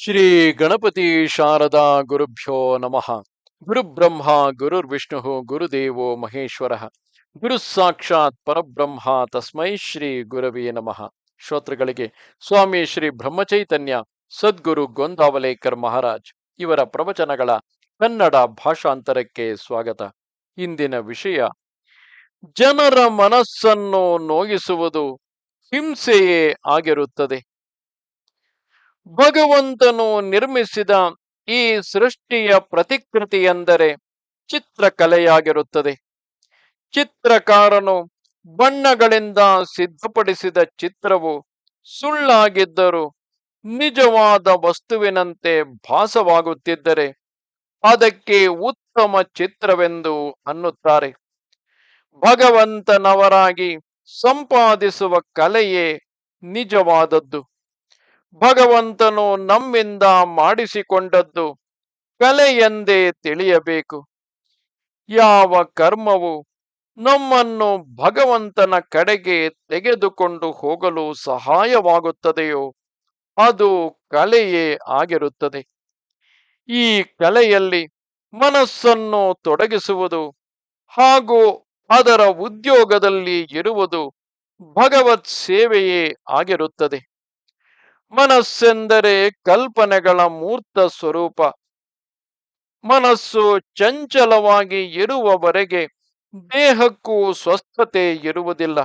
ಶ್ರೀ ಗಣಪತಿ ಶಾರದಾ ಗುರುಭ್ಯೋ ನಮಃ. ಗುರುಬ್ರಹ್ಮ ಗುರುರ್ವಿಷ್ಣು ಗುರುದೇವೋ ಮಹೇಶ್ವರ. ಗುರು ಸಾಕ್ಷಾತ್ ಪರಬ್ರಹ್ಮ ತಸ್ಮೈ ಶ್ರೀ ಗುರವೇ ನಮಃ. ಶ್ರೋತೃಗಳಿಗೆ ಸ್ವಾಮಿ ಶ್ರೀ ಬ್ರಹ್ಮಚೈತನ್ಯ ಸದ್ಗುರು ಗೋಂದಾವಲೇಕರ್ ಮಹಾರಾಜ್ ಇವರ ಪ್ರವಚನಗಳ ಕನ್ನಡ ಭಾಷಾಂತರಕ್ಕೆ ಸ್ವಾಗತ. ಇಂದಿನ ವಿಷಯ: ಜನರ ಮನಸ್ಸನ್ನು ನೋಯಿಸುವುದು ಹಿಂಸೆಯೇ ಆಗಿರುತ್ತದೆ. ಭಗವಂತನು ನಿರ್ಮಿಸಿದ ಈ ಸೃಷ್ಟಿಯ ಪ್ರತಿಕೃತಿಯೆಂದರೆ ಚಿತ್ರಕಲೆಯಾಗಿರುತ್ತದೆ. ಚಿತ್ರಕಾರನು ಬಣ್ಣಗಳಿಂದ ಸಿದ್ಧಪಡಿಸಿದ ಚಿತ್ರವು ಸುಳ್ಳಾಗಿದ್ದರೂ ನಿಜವಾದ ವಸ್ತುವಿನಂತೆ ಭಾಸವಾಗುತ್ತಿದ್ದರೆ ಅದಕ್ಕೆ ಉತ್ತಮ ಚಿತ್ರವೆಂದು ಅನ್ನುತ್ತಾರೆ. ಭಗವಂತನವರಾಗಿ ಸಂಪಾದಿಸುವ ಕಲೆಯೇ ನಿಜವಾದದ್ದು. ಭಗವಂತನು ನಮ್ಮಿಂದ ಮಾಡಿಸಿಕೊಂಡದ್ದು ಕಲೆಯೆಂದೇ ತಿಳಿಯಬೇಕು. ಯಾವ ಕರ್ಮವು ನಮ್ಮನ್ನು ಭಗವಂತನ ಕಡೆಗೆ ತೆಗೆದುಕೊಂಡು ಹೋಗಲು ಸಹಾಯವಾಗುತ್ತದೆಯೋ ಅದು ಕಲೆಯೇ ಆಗಿರುತ್ತದೆ. ಈ ಕಲೆಯಲ್ಲಿ ಮನಸ್ಸನ್ನು ತೊಡಗಿಸುವುದು ಹಾಗೂ ಅದರ ಉದ್ಯೋಗದಲ್ಲಿ ಇರುವುದು ಭಗವತ್ ಸೇವೆಯೇ ಆಗಿರುತ್ತದೆ. ಮನಸ್ಸೆಂದರೆ ಕಲ್ಪನೆಗಳ ಮೂರ್ತ ಸ್ವರೂಪ. ಮನಸ್ಸು ಚಂಚಲವಾಗಿ ಇರುವವರೆಗೆ ದೇಹಕ್ಕೂ ಸ್ವಸ್ಥತೆ ಇರುವುದಿಲ್ಲ.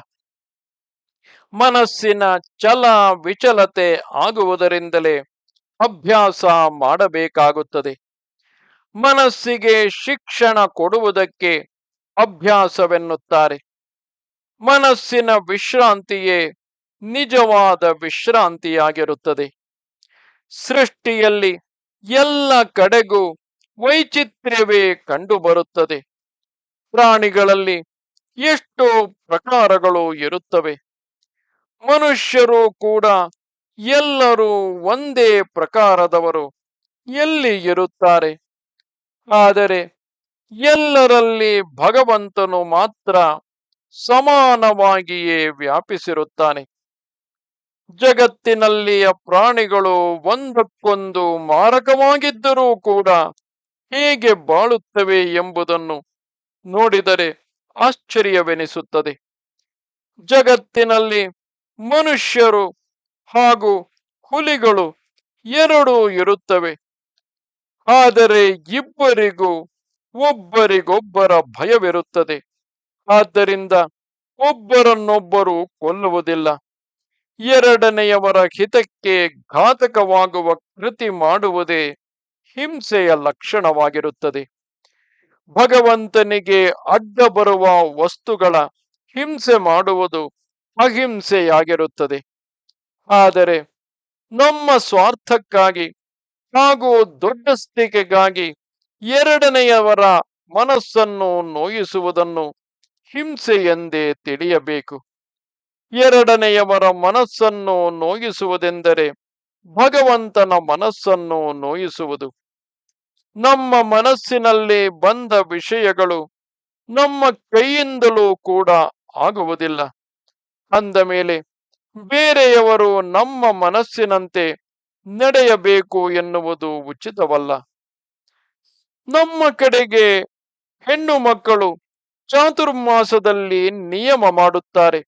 ಮನಸ್ಸಿನ ಚಲ ವಿಚಲತೆ ಆಗುವುದರಿಂದಲೇ ಅಭ್ಯಾಸ ಮಾಡಬೇಕಾಗುತ್ತದೆ. ಮನಸ್ಸಿಗೆ ಶಿಕ್ಷಣ ಕೊಡುವುದಕ್ಕೆ ಅಭ್ಯಾಸವೆನ್ನುತ್ತಾರೆ. ಮನಸ್ಸಿನ ವಿಶ್ರಾಂತಿಯೇ ನಿಜವಾದ ವಿಶ್ರಾಂತಿಯಾಗಿರುತ್ತದೆ. ಸೃಷ್ಟಿಯಲ್ಲಿ ಎಲ್ಲ ಕಡೆಗೂ ವೈಚಿತ್ರ್ಯವೇ ಕಂಡುಬರುತ್ತದೆ. ಪ್ರಾಣಿಗಳಲ್ಲಿ ಎಷ್ಟೋ ಪ್ರಕಾರಗಳು ಇರುತ್ತವೆ. ಮನುಷ್ಯರು ಕೂಡ ಎಲ್ಲರೂ ಒಂದೇ ಪ್ರಕಾರದವರು ಎಲ್ಲಿ ಇರುತ್ತಾರೆ? ಆದರೆ ಎಲ್ಲರಲ್ಲಿ ಭಗವಂತನು ಮಾತ್ರ ಸಮಾನವಾಗಿಯೇ ವ್ಯಾಪಿಸಿರುತ್ತಾನೆ. ಜಗತ್ತಿನಲ್ಲಿಯ ಪ್ರಾಣಿಗಳು ಒಂದಕ್ಕೊಂದು ಮಾರಕವಾಗಿದ್ದರೂ ಕೂಡ ಹೇಗೆ ಬಾಳುತ್ತವೆ ಎಂಬುದನ್ನು ನೋಡಿದರೆ ಆಶ್ಚರ್ಯವೆನಿಸುತ್ತದೆ. ಜಗತ್ತಿನಲ್ಲಿ ಮನುಷ್ಯರು ಹಾಗೂ ಹುಲಿಗಳು ಎರಡೂ ಇರುತ್ತವೆ. ಆದರೆ ಇಬ್ಬರಿಗೂ ಒಬ್ಬರಿಗೊಬ್ಬರ ಭಯವಿರುತ್ತದೆ. ಆದ್ದರಿಂದ ಒಬ್ಬರನ್ನೊಬ್ಬರು ಕೊಲ್ಲುವುದಿಲ್ಲ. ಎರಡನೆಯವರ ಹಿತಕ್ಕೆ ಘಾತಕವಾಗುವ ಕೃತಿ ಮಾಡುವುದೇ ಹಿಂಸೆಯ ಲಕ್ಷಣವಾಗಿರುತ್ತದೆ. ಭಗವಂತನಿಗೆ ಅಡ್ಡ ಬರುವ ವಸ್ತುಗಳ ಹಿಂಸೆ ಮಾಡುವುದು ಅಹಿಂಸೆಯಾಗಿರುತ್ತದೆ. ಆದರೆ ನಮ್ಮ ಸ್ವಾರ್ಥಕ್ಕಾಗಿ ಹಾಗೂ ದೊಡ್ಡಸ್ತಿಕೆಗಾಗಿ ಎರಡನೆಯವರ ಮನಸ್ಸನ್ನು ನೋಯಿಸುವುದನ್ನು ಹಿಂಸೆ ಎಂದೇ ತಿಳಿಯಬೇಕು. ಎರಡನೆಯವರ ಮನಸ್ಸನ್ನು ನೋಯಿಸುವುದೆಂದರೆ ಭಗವಂತನ ಮನಸ್ಸನ್ನು ನೋಯಿಸುವುದು. ನಮ್ಮ ಮನಸ್ಸಿನಲ್ಲಿ ಬಂದ ವಿಷಯಗಳು ನಮ್ಮ ಕೈಯಿಂದಲೂ ಕೂಡ ಆಗುವುದಿಲ್ಲ. ಅಂದ ಮೇಲೆ ಬೇರೆಯವರು ನಮ್ಮ ಮನಸ್ಸಿನಂತೆ ನಡೆಯಬೇಕು ಎನ್ನುವುದು ಉಚಿತವಲ್ಲ. ನಮ್ಮ ಕಡೆಗೆ ಹೆಣ್ಣು ಮಕ್ಕಳು ಚಾತುರ್ಮಾಸದಲ್ಲಿ ನಿಯಮ ಮಾಡುತ್ತಾರೆ.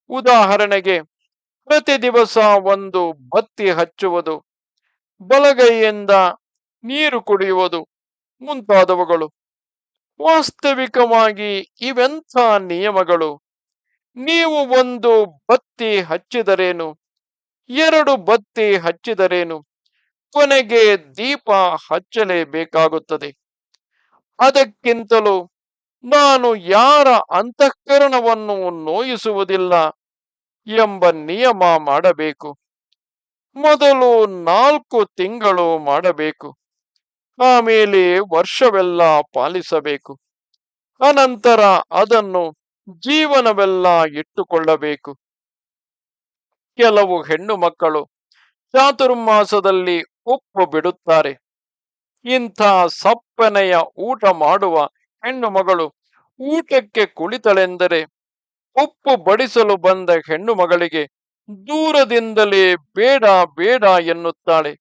ಉದಾಹರಣೆಗೆ, ಪ್ರತಿ ದಿವಸ ಒಂದು ಬತ್ತಿ ಹಚ್ಚುವುದು, ಬಲಗೈಯಿಂದ ನೀರು ಕುಡಿಯುವುದು ಮುಂತಾದವುಗಳು. ವಾಸ್ತವಿಕವಾಗಿ ಇವೆಂಥ ನಿಯಮಗಳು? ನೀವು ಒಂದು ಬತ್ತಿ ಹಚ್ಚಿದರೇನು, ಎರಡು ಬತ್ತಿ ಹಚ್ಚಿದರೇನು, ಕೊನೆಗೆ ದೀಪ ಹಚ್ಚಲೇಬೇಕಾಗುತ್ತದೆ. ಅದಕ್ಕಿಂತಲೂ ನಾನು ಯಾರ ಅಂತಃಕರಣವನ್ನು ನೋಯಿಸುವುದಿಲ್ಲ ಎಂಬ ನಿಯಮ ಮಾಡಬೇಕು. ಮೊದಲು 4 ತಿಂಗಳು ಮಾಡಬೇಕು. ಆಮೇಲೆ ವರ್ಷವೆಲ್ಲ ಪಾಲಿಸಬೇಕು. ಅನಂತರ ಅದನ್ನು ಜೀವನವೆಲ್ಲ ಇಟ್ಟುಕೊಳ್ಳಬೇಕು. ಕೆಲವು ಹೆಣ್ಣು ಮಕ್ಕಳು ಚಾತುರ್ಮಾಸದಲ್ಲಿ ಉಪ್ಪು ಬಿಡುತ್ತಾರೆ. ಇಂಥ ಸಪ್ಪನೆಯ ಊಟ ಮಾಡುವ ಹೆಣ್ಣು ಮಗಳು ಊಟಕ್ಕೆ ಕುಳಿತಳೆಂದರೆ ಉಪ್ಪು ಬಡಿಸಲು ಬಂದ ಹೆಣ್ಣು ಮಗಳಿಗೆ ದೂರದಿಂದಲೇ ಬೇಡ ಬೇಡ ಎನ್ನುತ್ತಾಳೆ.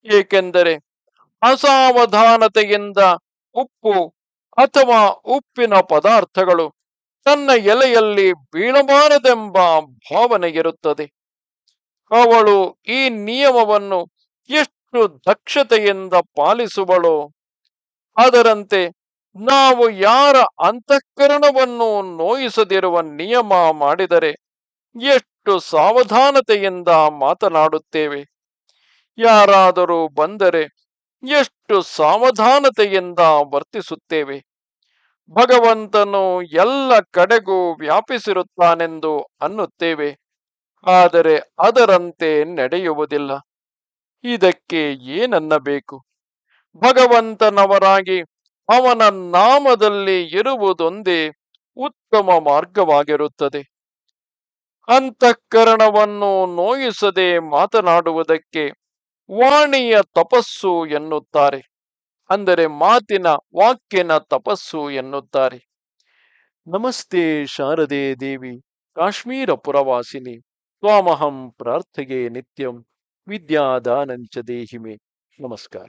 ಏಕೆಂದರೆ ಅಸಾವಧಾನತೆಯಿಂದ ಉಪ್ಪು ಅಥವಾ ಉಪ್ಪಿನ ಪದಾರ್ಥಗಳು ತನ್ನ ಎಲೆಯಲ್ಲಿ ಬೀಳಬಾರದೆಂಬ ಭಾವನೆ ಇರುತ್ತದೆ. ಅವಳು ಈ ನಿಯಮವನ್ನು ಎಷ್ಟು ದಕ್ಷತೆಯಿಂದ ಪಾಲಿಸುವಳೋ, ಅದರಂತೆ ನಾವು ಯಾರ ಅಂತಃಕರಣವನ್ನು ನೋಯಿಸದಿರುವ ನಿಯಮ ಮಾಡಿದರೆ ಎಷ್ಟು ಸಾವಧಾನತೆಯಿಂದ ಮಾತನಾಡುತ್ತೇವೆ. ಯಾರಾದರೂ ಬಂದರೆ ಎಷ್ಟು ಸಾವಧಾನತೆಯಿಂದ ವರ್ತಿಸುತ್ತೇವೆ. ಭಗವಂತನು ಎಲ್ಲ ಕಡೆಗೂ ವ್ಯಾಪಿಸಿರುತ್ತಾನೆಂದು ಅನ್ನುತ್ತೇವೆ, ಆದರೆ ಅದರಂತೆ ನಡೆಯುವುದಿಲ್ಲ. ಇದಕ್ಕೆ ಏನನ್ನಬೇಕು? ಭಗವಂತನವರಾಗಿ ಅವನ ನಾಮದಲ್ಲಿ ಇರುವುದೊಂದೇ ಉತ್ತಮ ಮಾರ್ಗವಾಗಿರುತ್ತದೆ. ಅಂತಃಕರಣವನ್ನು ನೋಯಿಸದೆ ಮಾತನಾಡುವುದಕ್ಕೆ ವಾಣಿಯ ತಪಸ್ಸು ಎನ್ನುತ್ತಾರೆ. ಅಂದರೆ ವಾಕ್ಯನ ತಪಸ್ಸು ಎನ್ನುತ್ತಾರೆ. ನಮಸ್ತೆ ಶಾರದೆ ದೇವಿ, ಕಾಶ್ಮೀರ ಪುರವಾಸಿನಿ. ತ್ವಾಮಹಂ ಪ್ರಾರ್ಥೆಗೆ ನಿತ್ಯಂ, ವಿದ್ಯಾದಾನಂಚ ದೇಹಿಮೆ. ನಮಸ್ಕಾರ.